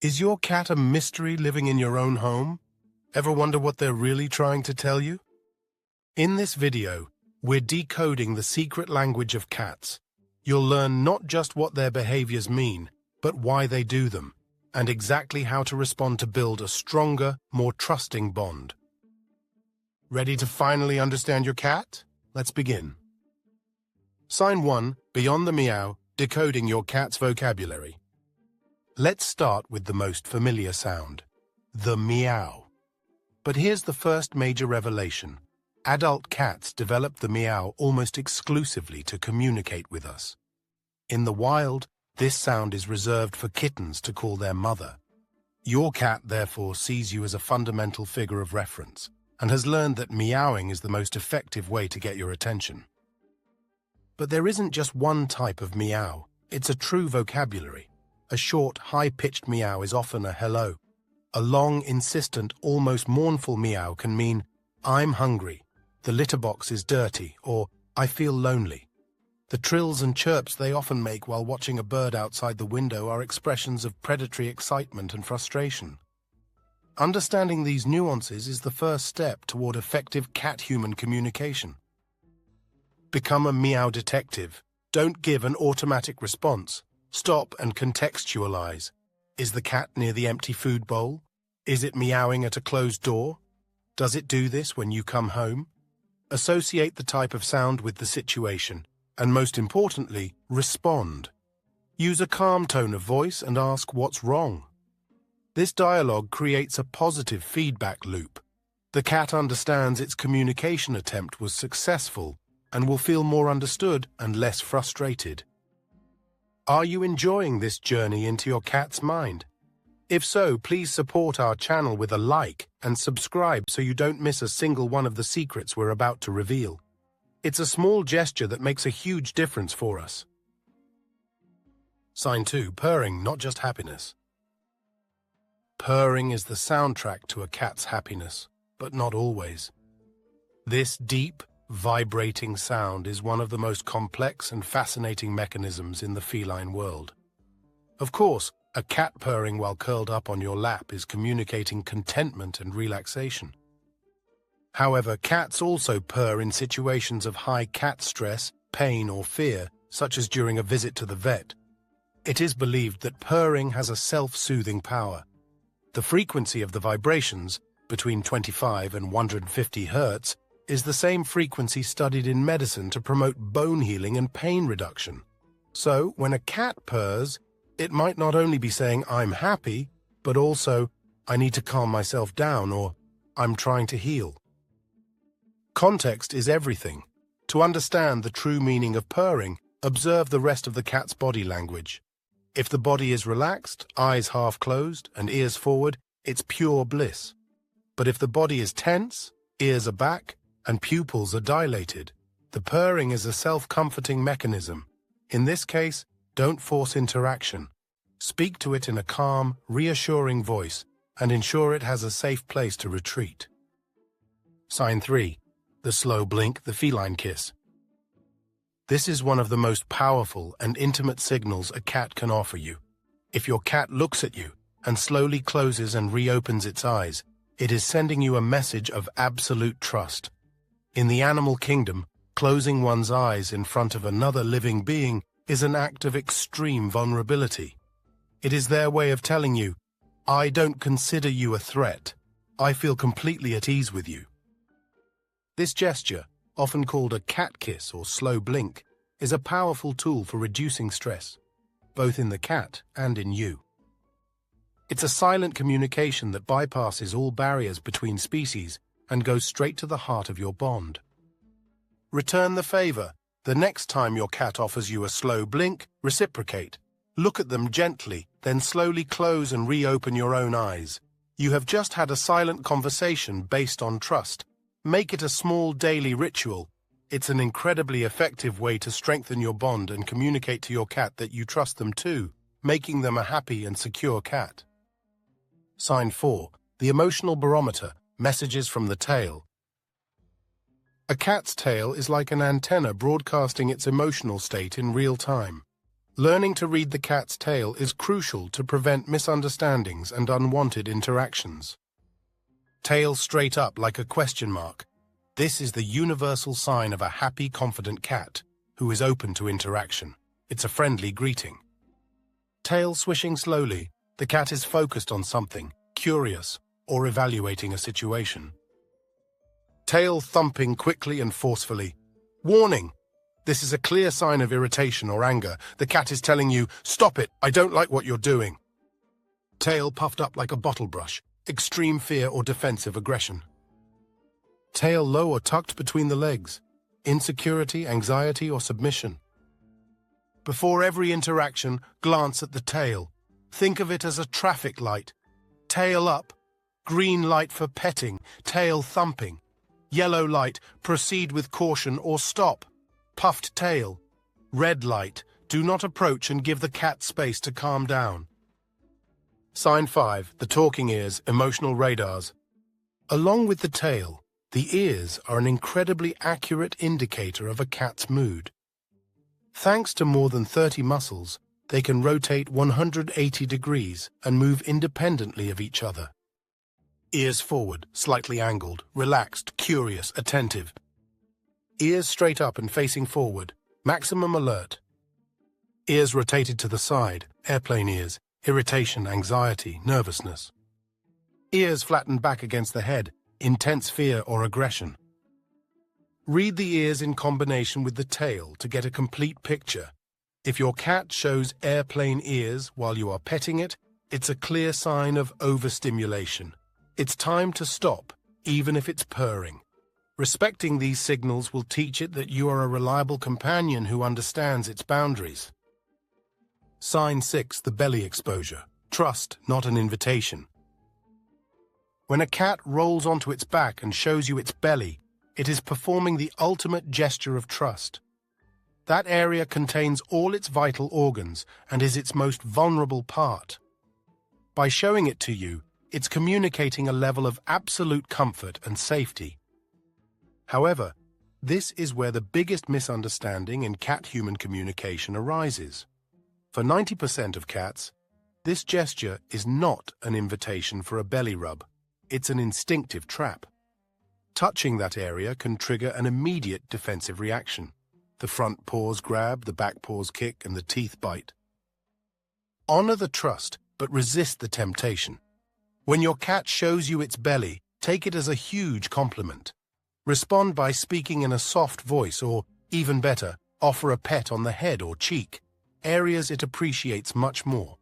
Is your cat a mystery living in your own home? Ever wonder what they're really trying to tell you? In this video, we're decoding the secret language of cats. You'll learn not just what their behaviors mean, but why they do them, and exactly how to respond to build a stronger, more trusting bond. Ready to finally understand your cat? Let's begin. Sign 1, Beyond the Meow, Decoding Your Cat's Vocabulary. Let's start with the most familiar sound, the meow. But here's the first major revelation. Adult cats develop the meow almost exclusively to communicate with us. In the wild, this sound is reserved for kittens to call their mother. Your cat, therefore, sees you as a fundamental figure of reference and has learned that meowing is the most effective way to get your attention. But there isn't just one type of meow, it's a true vocabulary. A short, high-pitched meow is often a hello. A long, insistent, almost mournful meow can mean, I'm hungry, the litter box is dirty, or I feel lonely. The trills and chirps they often make while watching a bird outside the window are expressions of predatory excitement and frustration. Understanding these nuances is the first step toward effective cat-human communication. Become a meow detective. Don't give an automatic response. Stop and contextualize. Is the cat near the empty food bowl? Is it meowing at a closed door? Does it do this when you come home? Associate the type of sound with the situation, and most importantly, respond. Use a calm tone of voice and ask what's wrong. This dialogue creates a positive feedback loop. The cat understands its communication attempt was successful and will feel more understood and less frustrated. Are you enjoying this journey into your cat's mind? If so, please support our channel with a like and subscribe so you don't miss a single one of the secrets we're about to reveal. It's a small gesture that makes a huge difference for us. Sign 2, Purring, not just happiness. Purring is the soundtrack to a cat's happiness, but not always. This deep, vibrating sound is one of the most complex and fascinating mechanisms in the feline world. Of course, a cat purring while curled up on your lap is communicating contentment and relaxation. However, cats also purr in situations of high cat stress, pain, or fear, such as during a visit to the vet. It is believed that purring has a self-soothing power. The frequency of the vibrations, between 25 and 150 Hz, is the same frequency studied in medicine to promote bone healing and pain reduction. So, when a cat purrs, it might not only be saying, I'm happy, but also, I need to calm myself down, or I'm trying to heal. Context is everything. To understand the true meaning of purring, observe the rest of the cat's body language. If the body is relaxed, eyes half closed, and ears forward, it's pure bliss. But if the body is tense, ears are back, and pupils are dilated, the purring is a self-comforting mechanism. In this case, don't force interaction. Speak to it in a calm, reassuring voice and ensure it has a safe place to retreat. Sign 3. The slow blink, the feline kiss. This is one of the most powerful and intimate signals a cat can offer you. If your cat looks at you and slowly closes and reopens its eyes, it is sending you a message of absolute trust. In the animal kingdom, closing one's eyes in front of another living being is an act of extreme vulnerability. It is their way of telling you, I don't consider you a threat. I feel completely at ease with you. This gesture, often called a cat kiss or slow blink, is a powerful tool for reducing stress, both in the cat and in you. It's a silent communication that bypasses all barriers between species and goes straight to the heart of your bond. Return the favor. The next time your cat offers you a slow blink, reciprocate. Look at them gently, then slowly close and reopen your own eyes. You have just had a silent conversation based on trust. Make it a small daily ritual. It's an incredibly effective way to strengthen your bond and communicate to your cat that you trust them too, making them a happy and secure cat. Sign 4. The emotional barometer. Messages from the tail. A cat's tail is like an antenna broadcasting its emotional state in real time. Learning to read the cat's tail is crucial to prevent misunderstandings and unwanted interactions. Tail straight up like a question mark. This is the universal sign of a happy, confident cat who is open to interaction. It's a friendly greeting. Tail swishing slowly. The cat is focused on something, curious, or evaluating a situation. Tail thumping quickly and forcefully. Warning! This is a clear sign of irritation or anger. The cat is telling you, "Stop it, I don't like what you're doing." Tail puffed up like a bottle brush. Extreme fear or defensive aggression. Tail low or tucked between the legs. Insecurity, anxiety, or submission. Before every interaction, glance at the tail. Think of it as a traffic light. Tail up. Green light for petting. Tail thumping. Yellow light, proceed with caution or stop. Puffed tail. Red light, do not approach and give the cat space to calm down. Sign 5, the talking ears, emotional radars. Along with the tail, the ears are an incredibly accurate indicator of a cat's mood. Thanks to more than 30 muscles, they can rotate 180 degrees and move independently of each other. Ears forward, slightly angled, relaxed, curious, attentive. Ears straight up and facing forward, maximum alert. Ears rotated to the side, airplane ears, irritation, anxiety, nervousness. Ears flattened back against the head, intense fear or aggression. Read the ears in combination with the tail to get a complete picture. If your cat shows airplane ears while you are petting it, it's a clear sign of overstimulation. It's time to stop, even if it's purring. Respecting these signals will teach it that you are a reliable companion who understands its boundaries. Sign 6, the belly exposure. Trust, not an invitation. When a cat rolls onto its back and shows you its belly, it is performing the ultimate gesture of trust. That area contains all its vital organs and is its most vulnerable part. By showing it to you, it's communicating a level of absolute comfort and safety. However, this is where the biggest misunderstanding in cat-human communication arises. For 90% of cats, this gesture is not an invitation for a belly rub. It's an instinctive trap. Touching that area can trigger an immediate defensive reaction. The front paws grab, the back paws kick, and the teeth bite. Honor the trust, but resist the temptation. When your cat shows you its belly, take it as a huge compliment. Respond by speaking in a soft voice or, even better, offer a pet on the head or cheek, areas it appreciates much more.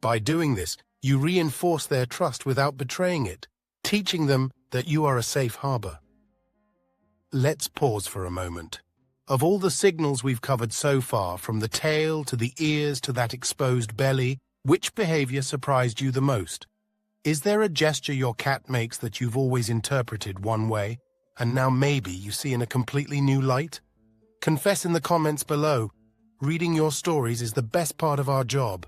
By doing this, you reinforce their trust without betraying it, teaching them that you are a safe harbor. Let's pause for a moment. Of all the signals we've covered so far, from the tail to the ears to that exposed belly, which behavior surprised you the most? Is there a gesture your cat makes that you've always interpreted one way, and now maybe you see in a completely new light? Confess in the comments below. Reading your stories is the best part of our job.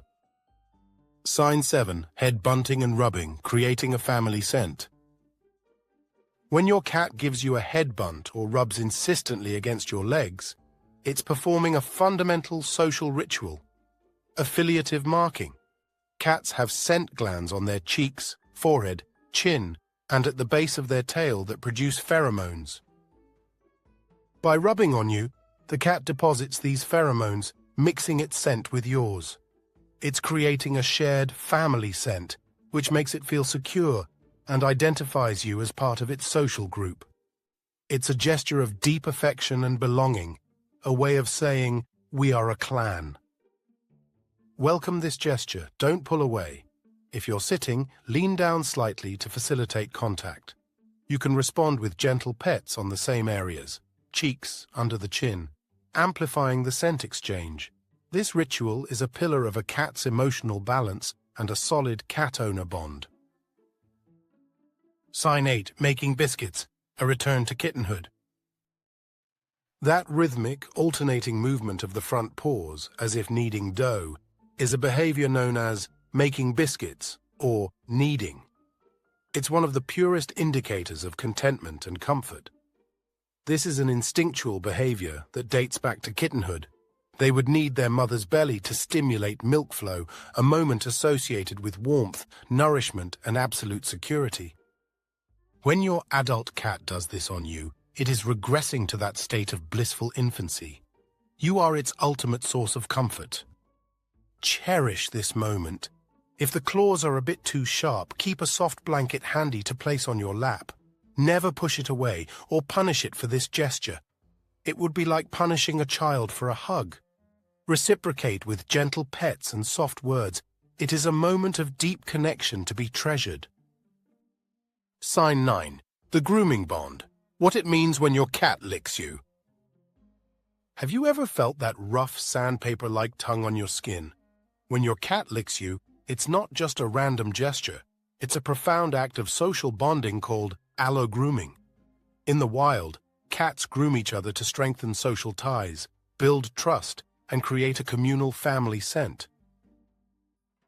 Sign 7, head bunting and rubbing, creating a family scent. When your cat gives you a head bunt or rubs insistently against your legs, it's performing a fundamental social ritual, affiliative marking. Cats have scent glands on their cheeks, forehead, chin, and at the base of their tail that produce pheromones. By rubbing on you, the cat deposits these pheromones, mixing its scent with yours. It's creating a shared family scent, which makes it feel secure and identifies you as part of its social group. It's a gesture of deep affection and belonging, a way of saying, "We are a clan." Welcome this gesture, don't pull away. If you're sitting, lean down slightly to facilitate contact. You can respond with gentle pets on the same areas, cheeks, under the chin, amplifying the scent exchange. This ritual is a pillar of a cat's emotional balance and a solid cat-owner bond. Sign 8, making biscuits, a return to kittenhood. That rhythmic, alternating movement of the front paws, as if kneading dough, is a behavior known as making biscuits, or kneading. It's one of the purest indicators of contentment and comfort. This is an instinctual behavior that dates back to kittenhood, They would need their mother's belly to stimulate milk flow, a moment associated with warmth, nourishment, and absolute security. When your adult cat does this on you, it is regressing to that state of blissful infancy. You are its ultimate source of comfort. Cherish this moment. If the claws are a bit too sharp, keep a soft blanket handy to place on your lap. Never push it away or punish it for this gesture. It would be like punishing a child for a hug. Reciprocate with gentle pets and soft words. It is a moment of deep connection to be treasured. Sign 9. The grooming bond. What it means when your cat licks you. Have you ever felt that rough, sandpaper-like tongue on your skin? When your cat licks you, it's not just a random gesture. It's a profound act of social bonding called allo-grooming. In the wild, cats groom each other to strengthen social ties, build trust, and create a communal family scent.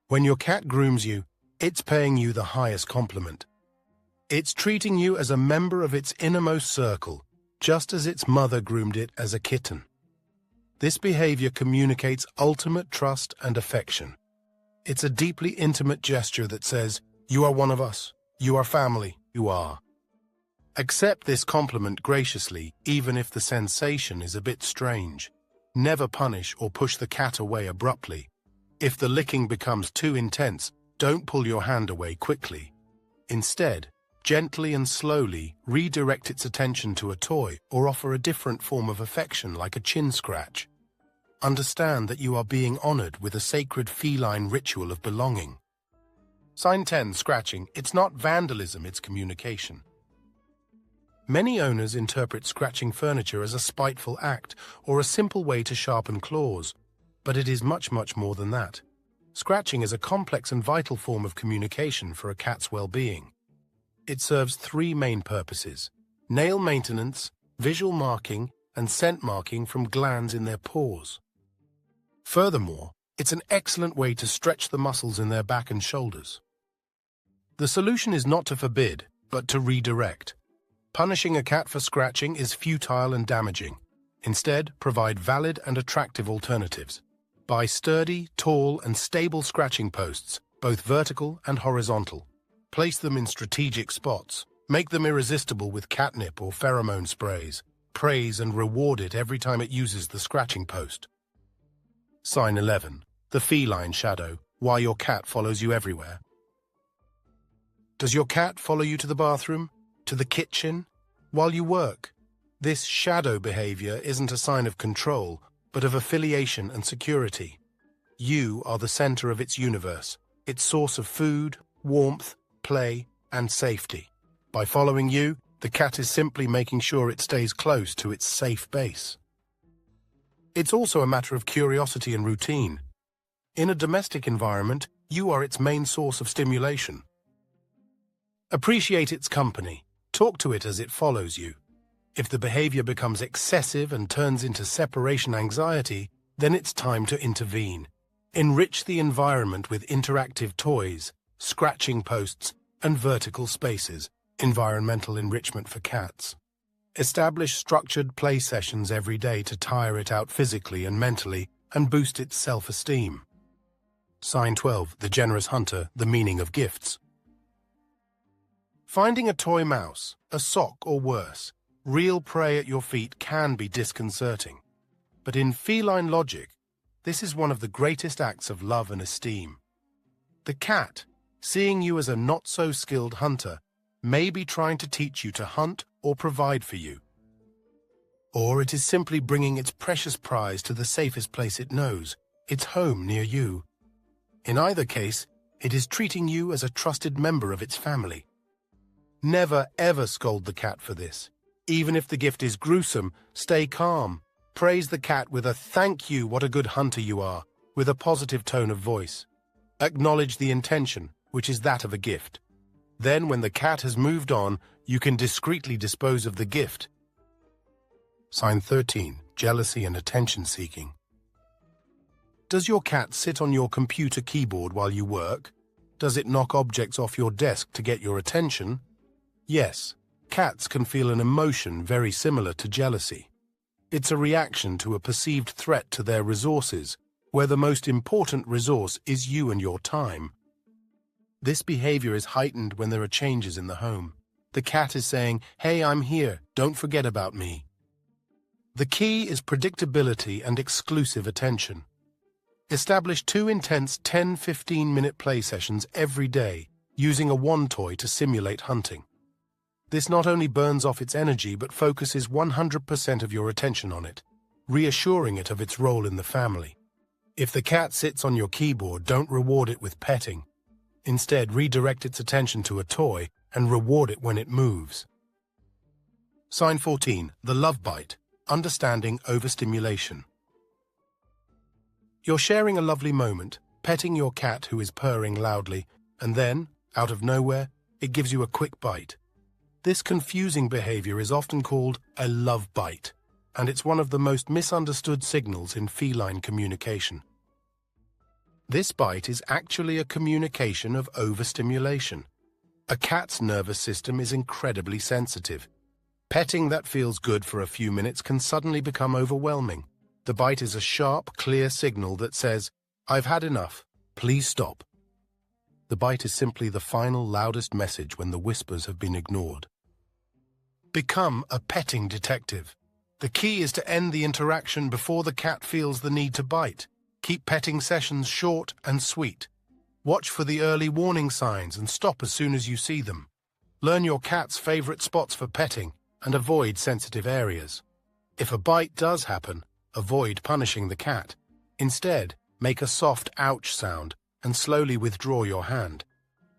When your cat grooms you, it's paying you the highest compliment. It's treating you as a member of its innermost circle, just as its mother groomed it as a kitten. This behavior communicates ultimate trust and affection. It's a deeply intimate gesture that says, "You are one of us. You are family. You are." Accept this compliment graciously, even if the sensation is a bit strange. Never punish or push the cat away abruptly. If the licking becomes too intense, don't pull your hand away quickly. Instead, gently and slowly redirect its attention to a toy or offer a different form of affection like a chin scratch. Understand that you are being honored with a sacred feline ritual of belonging. Sign 10. Scratching. It's not vandalism, it's communication. Many owners interpret scratching furniture as a spiteful act or a simple way to sharpen claws, but it is much, much more than that. Scratching is a complex and vital form of communication for a cat's well-being. It serves three main purposes: nail maintenance, visual marking, and scent marking from glands in their paws. Furthermore, it's an excellent way to stretch the muscles in their back and shoulders. The solution is not to forbid, but to redirect. Punishing a cat for scratching is futile and damaging. Instead, provide valid and attractive alternatives. Buy sturdy, tall, and stable scratching posts, both vertical and horizontal. Place them in strategic spots. Make them irresistible with catnip or pheromone sprays. Praise and reward it every time it uses the scratching post. Sign 11. The feline shadow. Why your cat follows you everywhere. Does your cat follow you to the bathroom? To the kitchen? While you work? This shadow behavior isn't a sign of control, but of affiliation and security. You are the center of its universe, its source of food, warmth, play, and safety. By following you, the cat is simply making sure it stays close to its safe base. It's also a matter of curiosity and routine. In a domestic environment, you are its main source of stimulation. Appreciate its company. Talk to it as it follows you. If the behavior becomes excessive and turns into separation anxiety, then it's time to intervene. Enrich the environment with interactive toys, scratching posts, and vertical spaces, environmental enrichment for cats. Establish structured play sessions every day to tire it out physically and mentally and boost its self-esteem. Sign 12. The generous hunter, the meaning of gifts. Finding a toy mouse, a sock or worse, real prey at your feet can be disconcerting. But in feline logic, this is one of the greatest acts of love and esteem. The cat, seeing you as a not-so-skilled hunter, may be trying to teach you to hunt or provide for you. Or it is simply bringing its precious prize to the safest place it knows, its home near you. In either case, it is treating you as a trusted member of its family. Never ever scold the cat for this. Even if the gift is gruesome, stay calm. Praise the cat with a "thank you, what a good hunter you are," with a positive tone of voice. Acknowledge the intention, which is that of a gift. Then, when the cat has moved on, you can discreetly dispose of the gift. Sign 13. Jealousy and attention-seeking. Does your cat sit on your computer keyboard while you work? Does it knock objects off your desk to get your attention? Yes, cats can feel an emotion very similar to jealousy. It's a reaction to a perceived threat to their resources, where the most important resource is you and your time. This behavior is heightened when there are changes in the home. The cat is saying, "Hey, I'm here, don't forget about me." The key is predictability and exclusive attention. Establish 2 intense 10–15-minute play sessions every day, using a wand toy to simulate hunting. This not only burns off its energy but focuses 100% of your attention on it, reassuring it of its role in the family. If the cat sits on your keyboard, don't reward it with petting. Instead, redirect its attention to a toy and reward it when it moves. Sign 14. The Love Bite. Understanding overstimulation. You're sharing a lovely moment, petting your cat who is purring loudly, and then, out of nowhere, it gives you a quick bite. This confusing behavior is often called a love bite, and it's one of the most misunderstood signals in feline communication. This bite is actually a communication of overstimulation. A cat's nervous system is incredibly sensitive. Petting that feels good for a few minutes can suddenly become overwhelming. The bite is a sharp, clear signal that says, "I've had enough, please stop." The bite is simply the final, loudest message when the whispers have been ignored. Become a petting detective. The key is to end the interaction before the cat feels the need to bite. Keep petting sessions short and sweet. Watch for the early warning signs and stop as soon as you see them. Learn your cat's favorite spots for petting and avoid sensitive areas. If a bite does happen, avoid punishing the cat. Instead, make a soft ouch sound and slowly withdraw your hand.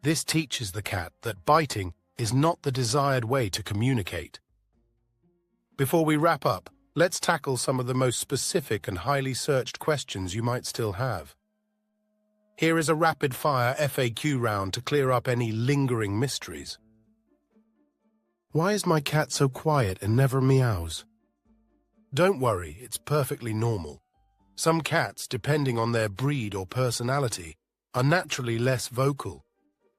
This teaches the cat that biting is not the desired way to communicate. Before we wrap up, let's tackle some of the most specific and highly searched questions you might still have. Here is a rapid-fire FAQ round to clear up any lingering mysteries. Why is my cat so quiet and never meows? Don't worry, it's perfectly normal. Some cats, depending on their breed or personality, are naturally less vocal.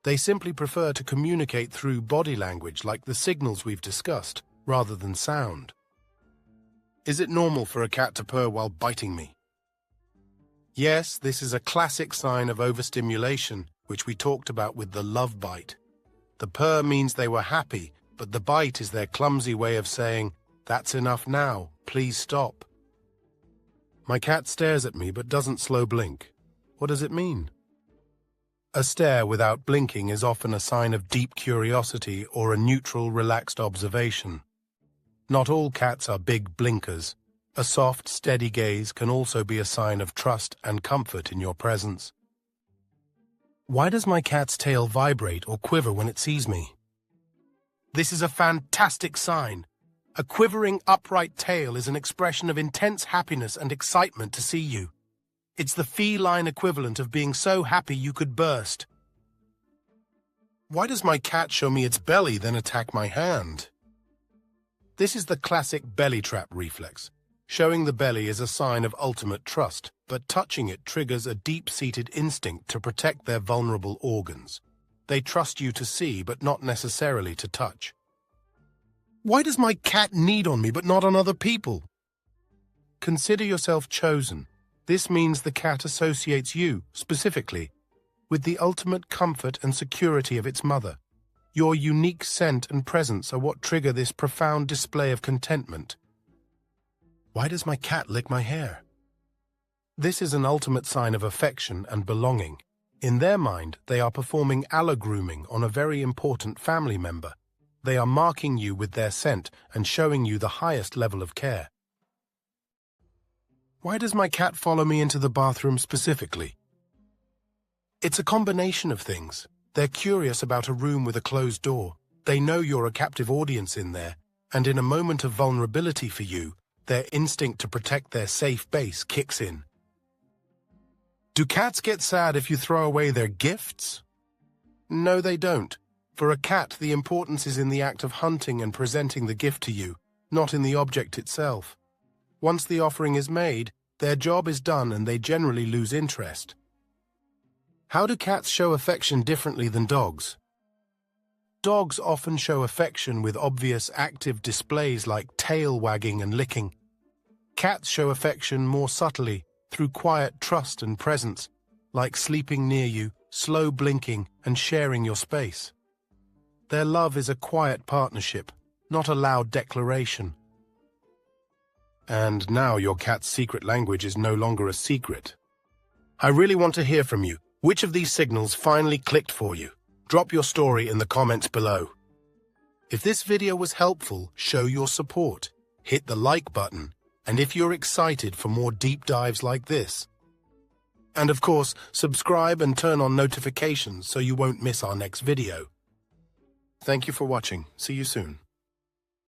They simply prefer to communicate through body language like the signals we've discussed, rather than sound. Is it normal for a cat to purr while biting me? Yes, this is a classic sign of overstimulation, which we talked about with the love bite. The purr means they were happy, but the bite is their clumsy way of saying, "That's enough now, please stop." My cat stares at me but doesn't slow blink. What does it mean? A stare without blinking is often a sign of deep curiosity or a neutral, relaxed observation. Not all cats are big blinkers. A soft, steady gaze can also be a sign of trust and comfort in your presence. Why does my cat's tail vibrate or quiver when it sees me? This is a fantastic sign. A quivering, upright tail is an expression of intense happiness and excitement to see you. It's the feline equivalent of being so happy you could burst. Why does my cat show me its belly, then attack my hand? This is the classic belly trap reflex. Showing the belly is a sign of ultimate trust, but touching it triggers a deep-seated instinct to protect their vulnerable organs. They trust you to see, but not necessarily to touch. Why does my cat knead on me, but not on other people? Consider yourself chosen. This means the cat associates you, specifically, with the ultimate comfort and security of its mother. Your unique scent and presence are what trigger this profound display of contentment. Why does my cat lick my hair? This is an ultimate sign of affection and belonging. In their mind, they are performing grooming on a very important family member. They are marking you with their scent and showing you the highest level of care. Why does my cat follow me into the bathroom specifically? It's a combination of things. They're curious about a room with a closed door. They know you're a captive audience in there, and in a moment of vulnerability for you, their instinct to protect their safe base kicks in. Do cats get sad if you throw away their gifts? No, they don't. For a cat, the importance is in the act of hunting and presenting the gift to you, not in the object itself. Once the offering is made, their job is done and they generally lose interest. How do cats show affection differently than dogs? Dogs often show affection with obvious active displays like tail wagging and licking. Cats show affection more subtly through quiet trust and presence, like sleeping near you, slow blinking, and sharing your space. Their love is a quiet partnership, not a loud declaration. And now your cat's secret language is no longer a secret. I really want to hear from you. Which of these signals finally clicked for you? Drop your story in the comments below. If this video was helpful, show your support. Hit the like button, and if you're excited for more deep dives like this. And of course, subscribe and turn on notifications so you won't miss our next video. Thank you for watching. See you soon.